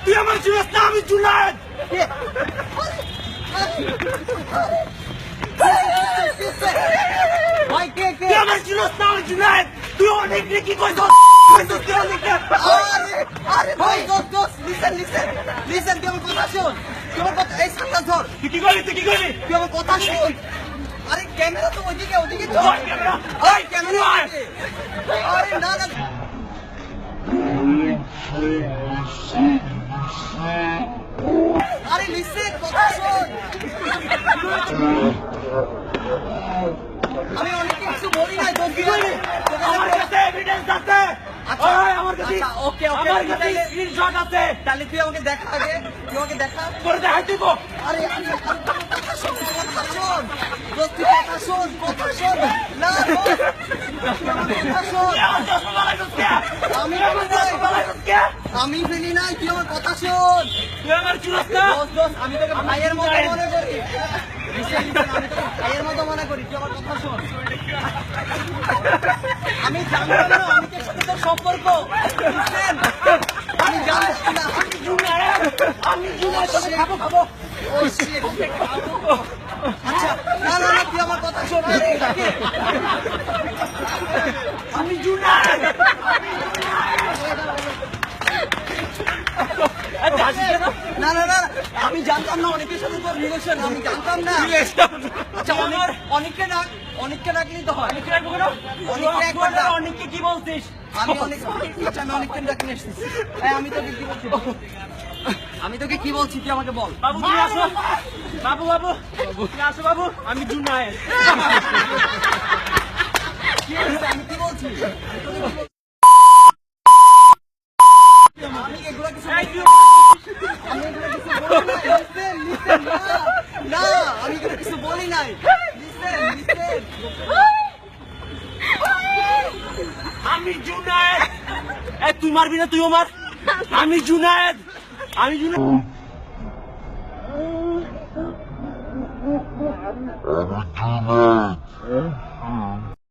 তুই আমার চিনিস না, আমি জুনায়েদ। তুই আমার চিনিস না, আমি জুনায়েদ। তুই অনেক কি কইছ? আরে ভাই লিসেন তুই আমার কথা শোন, তুই আমার কথা এই সামনে ধর। তুই কি করলি? তুই আমার কথা শোন। আরে ক্যামেরা তো ওইদিকে তো। ওই ক্যামেরা। আরে না আরে লিসেন কথা শোন। আমি অনেক কিছু বলি নাই তো। আমার কাছে এভিডেন্স আছে। আমার কাছে ওকে স্ক্রিনশট আছে। তাহলে তুই আমাকে দেখা আগে, তুই আমাকে দেখা। তোরে দেখাই দিব। আরে কথা শোন দোস্ত, কথা শোন না আমি ফেলি নাই, তুই আমার কথা শোন। তুই আমার চিনিস না। দোস্ত আমি তোকে ভাইয়ের মতো মনে করি। আমি তোকে ভাইয়ের মতো মনে করি, তুই আমার কথা শোন। আমি জানতাম না অনেকের সাথে তোর সম্পর্ক। আমি জানতাম না। আমি জুনায়েদ খাবো। আচ্ছা না তুই আমার কথা শোন। আমি জুনায়েদ। না আমি জানতাম না অনেকের সাথে তোর রিলেশন, আমি জানতাম না। আচ্ছা অনেককে ডাকলেই তো হয়। অনেককে কি বলছিস? আমি অনেককে ডাকলে এসেছি। আমি তোকে কি বলছি তুই আমাকে বল। বাবু তুমি আসো। বাবু তুমি আসো বাবু। আমি জুনায়েদ। আমি কি বলছি? আমি এগুলো কিছু না, আমি এগুলো কিছু বলি নাই। আমি জুনায়েদ। তুই মারবি না, তুইও মার। আমি জুনায়েদ। আমি জুনায়েদ।